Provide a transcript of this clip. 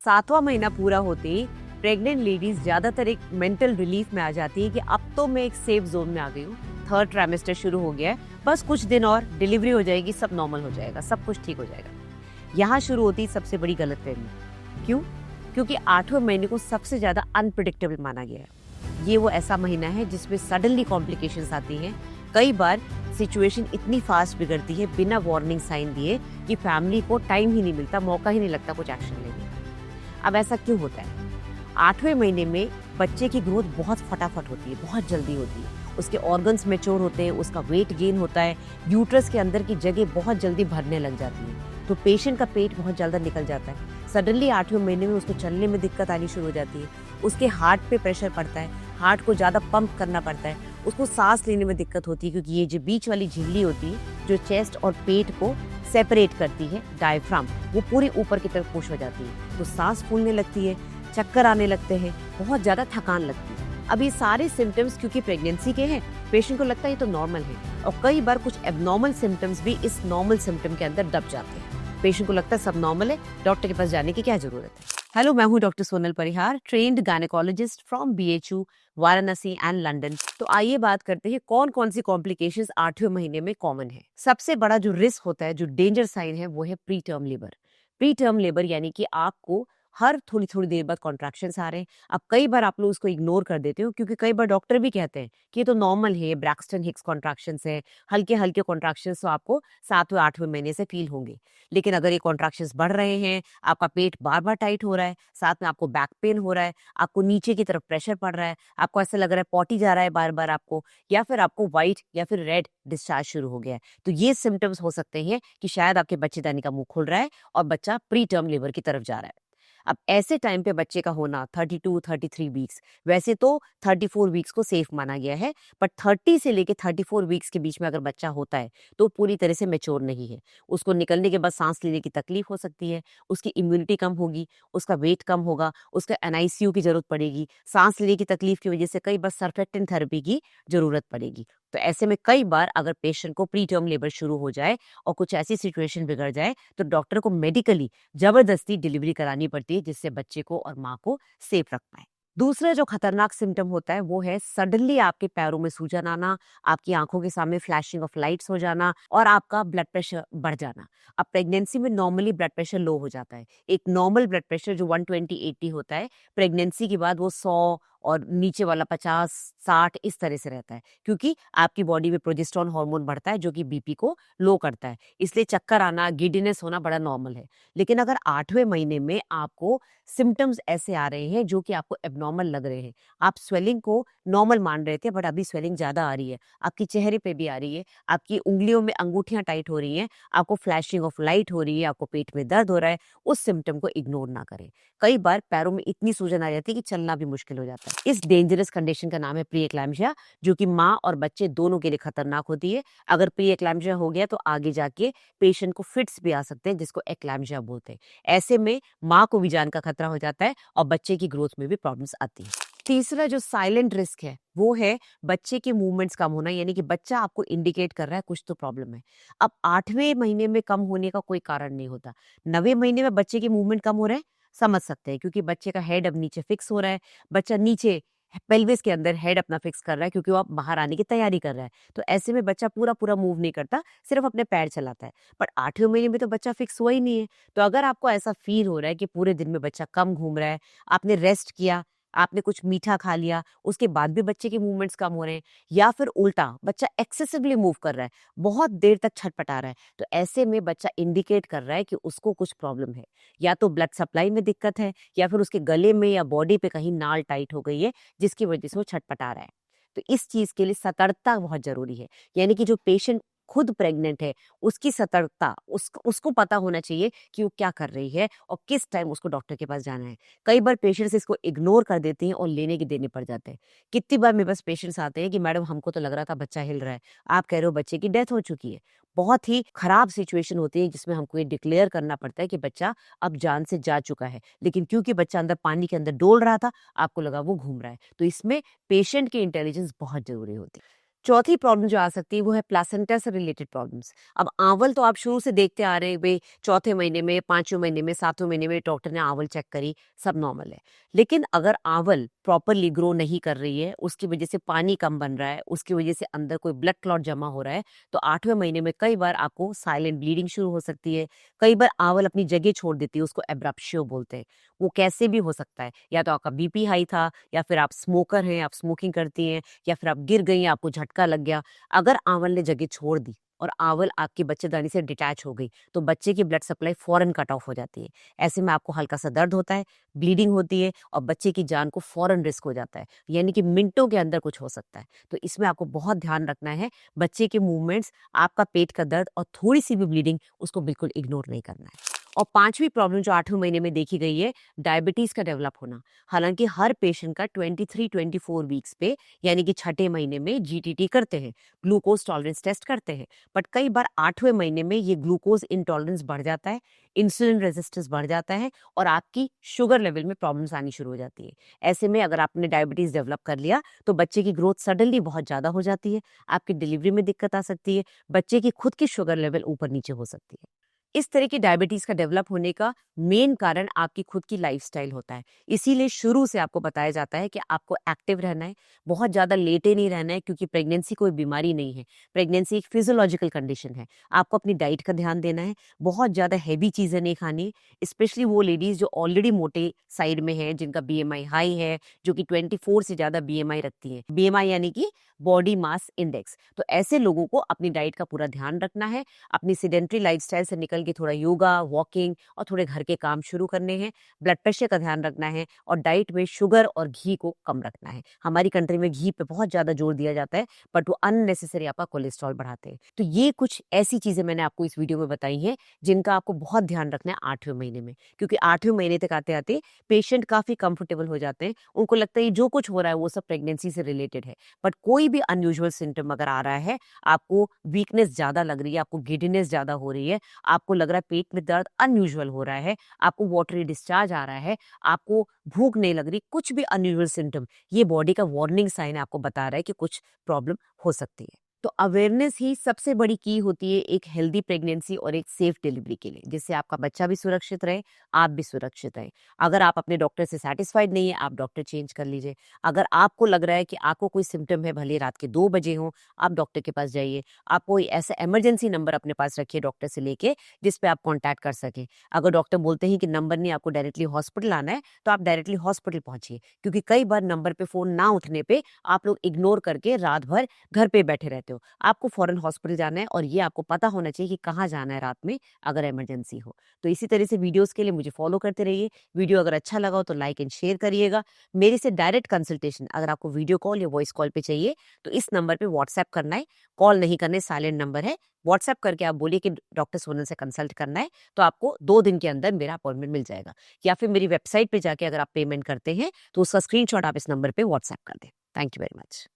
7वां महीना पूरा होते ही प्रेग्नेंट लेडीज ज्यादातर एक मेंटल रिलीफ में आ जाती है कि अब तो मैं एक सेफ जोन में आ गई हूँ। थर्ड ट्राइमेस्टर शुरू हो गया है, बस कुछ दिन और डिलीवरी हो जाएगी, सब नॉर्मल हो जाएगा, सब कुछ ठीक हो जाएगा। यहाँ शुरू होती है सबसे बड़ी गलतफहमी। क्यों? क्योंकि 8वें महीने को सबसे ज्यादा अनप्रिडिक्टेबल माना गया है। ये वो ऐसा महीना है जिसमें सडनली कॉम्प्लिकेशंस आती हैं। कई बार सिचुएशन इतनी फास्ट बिगड़ती है बिना वार्निंग साइन दिए कि फैमिली को टाइम ही नहीं मिलता, मौका ही नहीं लगता कुछ एक्शन लेने का। अब ऐसा क्यों होता है? 8वें महीने में बच्चे की ग्रोथ बहुत फटाफट होती है, बहुत जल्दी होती है। उसके ऑर्गन्स मैच्योर होते हैं, उसका वेट गेन होता है, यूट्रस के अंदर की जगह बहुत जल्दी भरने लग जाती है, तो पेशेंट का पेट बहुत जल्दी निकल जाता है। सडनली 8वें महीने में उसको चलने में दिक्कत आनी शुरू हो जाती है, उसके हार्ट पे प्रेशर पड़ता है, हार्ट को ज़्यादा पंप करना पड़ता है, उसको सांस लेने में दिक्कत होती है, क्योंकि ये जो बीच वाली झिल्ली होती है जो चेस्ट और पेट को सेपरेट करती है, डायफ्राम, वो पूरी ऊपर की तरफ पुश हो जाती है, तो सांस फूलने लगती है, चक्कर आने लगते हैं, बहुत ज़्यादा थकान लगती है। अब ये सारे सिम्टम्स क्योंकि प्रेगनेंसी के हैं, पेशेंट को लगता है ये तो नॉर्मल है, और कई बार कुछ एबनॉर्मल सिम्टम्स भी इस नॉर्मल सिम्टम के अंदर दब जाते हैं। पेशेंट को लगता है सब नॉर्मल है, डॉक्टर के पास जाने की क्या जरूरत है। हेलो, मैं हूँ doctor Sonal Parihar, trained gynaecologist from BHU Varanasi and London. तो आइए बात करते हैं कौन कौन सी कॉम्प्लिकेशंस 8वें महीने में कॉमन है। सबसे बड़ा जो रिस्क होता है, जो डेंजर साइन है, वो है pre term labour. Pre term labour यानी कि आपको हर थोड़ी थोड़ी देर बाद कॉन्ट्रैक्शंस आ रहे हैं। अब कई बार आप लोग उसको इग्नोर कर देते हो, क्योंकि कई बार डॉक्टर भी कहते हैं कि ये तो नॉर्मल है, ब्रैक्सटन हिक्स कॉन्ट्रैक्शंस है, हल्के हल्के कॉन्ट्रैक्शंस तो आपको 7वें 8वें महीने से फील होंगे। लेकिन अगर ये कॉन्ट्रैक्शंस बढ़ रहे हैं, आपका पेट बार बार टाइट हो रहा है, साथ में आपको बैक पेन हो रहा है, आपको नीचे की तरफ प्रेशर पड़ रहा है, आपको ऐसा लग रहा है पॉटी जा रहा है बार बार आपको, या फिर आपको व्हाइट या फिर रेड डिस्चार्ज शुरू हो गया है, तो ये सिम्टम्स हो सकते हैं कि शायद आपके बच्चेदानी का मुंह खुल रहा है और बच्चा प्री टर्म लेबर की तरफ जा रहा है। अब ऐसे टाइम पे बच्चे का होना 32-33 वीक्स, वैसे तो 34 वीक्स को सेफ माना गया है, पर 30 से लेके 34 वीक्स के बीच में अगर बच्चा होता है तो पूरी तरह से मैच्योर नहीं है। उसको निकलने के बाद सांस लेने की तकलीफ हो सकती है, उसकी इम्यूनिटी कम होगी, उसका वेट कम होगा, उसका एनआईसीयू की जरूरत पड़ेगी, सांस लेने की तकलीफ की वजह से कई बार सर्फेक्टेंट थेरेपी की जरूरत पड़ेगी। तो ऐसे में कई बार अगर पेशेंट को प्री टर्म लेबर शुरू हो जाए और कुछ ऐसी सिचुएशन बिगड़ जाए, तो डॉक्टर को मेडिकली जबरदस्ती डिलीवरी करानी पड़ती है, जिससे बच्चे को और माँ को सेफ रख पाए। दूसरा जो खतरनाक सिम्टम होता है वो है सडनली आपके पैरों में सूजन आना, आपकी आंखों के सामने फ्लैशिंग ऑफ लाइट्स हो जाना और आपका ब्लड प्रेशर बढ़ जाना। अब प्रेगनेंसी में नॉर्मली ब्लड प्रेशर लो हो जाता है। एक नॉर्मल ब्लड प्रेशर जो 120/80 होता है, प्रेगनेंसी के बाद वो 100 और नीचे वाला 50-60 इस तरह से रहता है, क्योंकि आपकी बॉडी में प्रोजेस्टेरोन हार्मोन बढ़ता है जो कि बीपी को लो करता है। इसलिए चक्कर आना, गिडीनेस होना बड़ा नॉर्मल है। लेकिन अगर 8वें महीने में आपको सिम्टम्स ऐसे आ रहे हैं जो कि आपको एबनॉर्मल लग रहे हैं, आप स्वेलिंग को नॉर्मल मान रहे थे बट अभी स्वेलिंग ज्यादा आ रही है, आपकी चेहरे पे भी आ रही है, आपकी उंगलियों में अंगूठियां टाइट हो रही हैं, आपको फ्लैशिंग ऑफ लाइट हो रही है, आपको पेट में दर्द हो रहा है, उस सिम्टम को इग्नोर ना करें। कई बार पैरों में इतनी सूजन आ जाती है कि चलना भी मुश्किल हो जाता है। इस डेंजरस कंडीशन का नाम है प्री एक्लैम्सिया, जो कि माँ और बच्चे दोनों के लिए खतरनाक होती है। अगर प्री एक्लैम्सिया हो गया तो आगे जाके पेशेंट को फिट्स भी आ सकते हैं, जिसको एक्लैम्सिया बोलते हैं। ऐसे में माँ को भी जान का खतरा हो जाता है और बच्चे की ग्रोथ में भी प्रॉब्लम्स आती है। तीसरा जो साइलेंट रिस्क है वो है बच्चे के मूवमेंट्स कम होना, यानी कि बच्चा आपको इंडिकेट कर रहा है कुछ तो प्रॉब्लम है। अब 8वें महीने में कम होने का कोई कारण नहीं होता। 9वें महीने में बच्चे की मूवमेंट कम हो रहे हैं, समझ सकते हैं, क्योंकि बच्चे का हेड अब नीचे फिक्स हो रहा है, बच्चा नीचे पेल्विस के अंदर हेड अपना फिक्स कर रहा है, क्योंकि वो अब बाहर आने की तैयारी कर रहा है। तो ऐसे में बच्चा पूरा पूरा मूव नहीं करता, सिर्फ अपने पैर चलाता है। पर 8वें महीने में तो बच्चा फिक्स हुआ ही नहीं है। तो अगर आपको ऐसा फील हो रहा है कि पूरे दिन में बच्चा कम घूम रहा है, आपने रेस्ट किया, आपने कुछ मीठा खा लिया, उसके बाद भी बच्चे के मूवमेंट्स कम हो रहे हैं, या फिर उल्टा बच्चा एक्सेसिवली मूव कर रहा है, बहुत देर तक छटपटा रहा है, तो ऐसे में बच्चा इंडिकेट कर रहा है कि उसको कुछ प्रॉब्लम है। या तो ब्लड सप्लाई में दिक्कत है, या फिर उसके गले में या बॉडी पे कहीं नाल टाइट हो गई है, जिसकी वजह से वो छटपटा रहा है। तो इस चीज के लिए सतर्कता बहुत जरूरी है, यानी कि जो पेशेंट खुद प्रेग्नेंट है उसकी सतर्कता, उसको पता होना चाहिए कि वो क्या कर रही है और किस टाइम उसको डॉक्टर के पास जाना है। कई बार पेशेंट्स इसको इग्नोर कर देती हैं और लेने के देने पड़ जाते हैं। कितनी बार मेरे पास पेशेंट्स आते हैं कि मैडम हमको तो लग रहा था बच्चा हिल रहा है, आप कह रहे हो बच्चे की डेथ हो चुकी है। बहुत ही खराब सिचुएशन होती है जिसमें हमको ये डिक्लेयर करना पड़ता है कि बच्चा अब जान से जा चुका है, लेकिन क्योंकि बच्चा अंदर पानी के अंदर डोल रहा था, आपको लगा वो घूम रहा है। तो इसमें पेशेंट की इंटेलिजेंस बहुत जरूरी होती है। चौथी प्रॉब्लम जो आ सकती है वो है प्लासेंटा से रिलेटेड प्रॉब्लम्स। अब आंवल तो आप शुरू से देखते आ रहे हैं भाई, चौथे महीने में, पांचवें महीने में, सातवें महीने में डॉक्टर ने आंवल चेक करी, सब नॉर्मल है। लेकिन अगर आंवल प्रॉपरली ग्रो नहीं कर रही है, उसकी वजह से पानी कम बन रहा है, उसकी वजह से अंदर कोई ब्लड क्लॉट जमा हो रहा है, तो आठवें महीने में कई बार आपको साइलेंट ब्लीडिंग शुरू हो सकती है। कई बार आंवल अपनी जगह छोड़ देती है, उसको एब्रप्शियो बोलते हैं। वो कैसे भी हो सकता है, या तो आपका बीपी हाई था, या फिर आप स्मोकर हैं, आप स्मोकिंग करती हैं, या फिर आप गिर गई, आपको झटका लग गया। अगर आंवल ने जगह छोड़ दी और आंवल आपकी बच्चेदानी से डिटैच हो गई, तो बच्चे की ब्लड सप्लाई फौरन कट ऑफ हो जाती है। ऐसे में आपको हल्का सा दर्द होता है, ब्लीडिंग होती है, और बच्चे की जान को फौरन रिस्क हो जाता है, यानी कि मिनटों के अंदर कुछ हो सकता है। तो इसमें आपको बहुत ध्यान रखना है, बच्चे के मूवमेंट्स, आपका पेट का दर्द और थोड़ी सी भी ब्लीडिंग, उसको बिल्कुल इग्नोर नहीं करना है। और पांचवी प्रॉब्लम जो आठवें महीने में देखी गई है, डायबिटीज का डेवलप होना। हालांकि हर पेशेंट का 23-24 वीक्स पे, यानी कि छठे महीने में जीटीटी करते हैं, ग्लूकोज टॉलरेंस टेस्ट करते हैं। बट कई बार आठवें महीने में ये ग्लूकोज इंटॉलरेंस बढ़ जाता है, इंसुलिन रेजिस्टेंस बढ़ जाता है, और आपकी शुगर लेवल में प्रॉब्लम्स आनी शुरू हो जाती है। ऐसे में अगर आपने डायबिटीज डेवलप कर लिया, तो बच्चे की ग्रोथ सडनली बहुत ज्यादा हो जाती है, आपकी डिलीवरी में दिक्कत आ सकती है, बच्चे की खुद की शुगर लेवल ऊपर नीचे हो सकती है। इस तरह की डायबिटीज का डेवलप होने का मेन कारण आपकी खुद की लाइफस्टाइल होता है। इसीलिए शुरू से आपको बताया जाता है कि आपको एक्टिव रहना है, बहुत ज़्यादा लेटे नहीं रहना है, क्योंकि प्रेगनेंसी कोई बीमारी नहीं है। प्रेगनेंसी एक फिजियोलॉजिकल कंडीशन है। आपको अपनी डाइट का ध्यान देना है, बहुत ज़्यादा हैवी चीज़ें नहीं खानी, स्पेशली वो लेडीज़ जो ऑलरेडी मोटे साइड में है, जिनका बीएमआई हाई है, जो कि 24 से ज़्यादा बीएमआई रखती है। बीएमआई यानी कि बॉडी मास इंडेक्स। तो ऐसे लोगों को अपनी डाइट का पूरा ध्यान रखना है, अपनी सेडेंट्री लाइफस्टाइल से निकल के थोड़ा योगा, वॉकिंग और थोड़े घर के काम शुरू करने हैं। ब्लड प्रेशर का ध्यान रखना है, और डाइट में शुगर और घी को कम रखना है। हमारी कंट्री में घी पे बहुत ज्यादा जोर दिया जाता है, बट वो अननेसेसरी आपका कोलेस्ट्रॉल बढ़ाते हैं। तो ये कुछ ऐसी चीजें मैंने आपको इस वीडियो में बताई हैं, जिनका आपको बहुत ध्यान रखना है आठवें महीने में, क्योंकि आठवें महीने तक आते आते पेशेंट काफी कंफर्टेबल हो जाते हैं। उनको लगता है जो कुछ हो रहा है वो सब प्रेगनेंसी से रिलेटेड है। बट कोई भी अनयूजुअल सिम्टम अगर आ रहा है, आपको वीकनेस ज्यादा लग रही है, आपको गिडीनेस ज्यादा हो रही है, आपको लग रहा है पेट में दर्द अनयूजुअल हो रहा है, आपको वाटरी डिस्चार्ज आ रहा है, आपको भूख नहीं लग रही, कुछ भी अनयूजुअल सिम्टम, ये बॉडी का वार्निंग साइन आपको बता रहा है कि कुछ प्रॉब्लम हो सकती है। तो अवेयरनेस ही सबसे बड़ी की होती है एक हेल्दी प्रेगनेंसी और एक सेफ डिलीवरी के लिए, जिससे आपका बच्चा भी सुरक्षित रहे, आप भी सुरक्षित रहे। अगर आप अपने डॉक्टर से सेटिस्फाइड नहीं है, आप डॉक्टर चेंज कर लीजिए। अगर आपको लग रहा है कि आपको कोई सिम्टम है, भले रात के 2 बजे हो, आप डॉक्टर के पास जाइए। आप कोई ऐसा इमरजेंसी नंबर अपने पास रखिए डॉक्टर से लेके, जिस पे आप कॉन्टैक्ट कर सकें। अगर डॉक्टर बोलते हैं कि नंबर नहीं, आपको डायरेक्टली हॉस्पिटल आना है, तो आप डायरेक्टली हॉस्पिटल पहुंचिए, क्योंकि कई बार नंबर पे फोन ना उठने पे आप लोग इग्नोर करके रात भर घर पे बैठे रहते हो। आपको फौरन हॉस्पिटल जाना है, और ये आपको पता होना चाहिए कि कहाँ जाना है रात में अगर इमरजेंसी हो। तो इसी तरह से वीडियोस के लिए मुझे फॉलो करते रहिए। वीडियो अगर अच्छा लगा हो तो लाइक एंड शेयर करिएगा। मेरे से डायरेक्ट कंसल्टेशन अगर आपको वीडियो कॉल या वॉइस कॉल पे चाहिए, तो इस नंबर पे व्हाट्सएप करना है, कॉल नहीं करने, साइलेंट नंबर है। व्हाट्सएप करके आप बोलिए कि डॉक्टर सोनल से कंसल्ट करना है, तो आपको 2 दिन के अंदर मेरा अपॉइंटमेंट मिल जाएगा। या फिर मेरी वेबसाइट पे जाके अगर आप पेमेंट करते हैं, तो उसका स्क्रीनशॉट आप इस नंबर पे व्हाट्सएप कर दें। Thank you very much.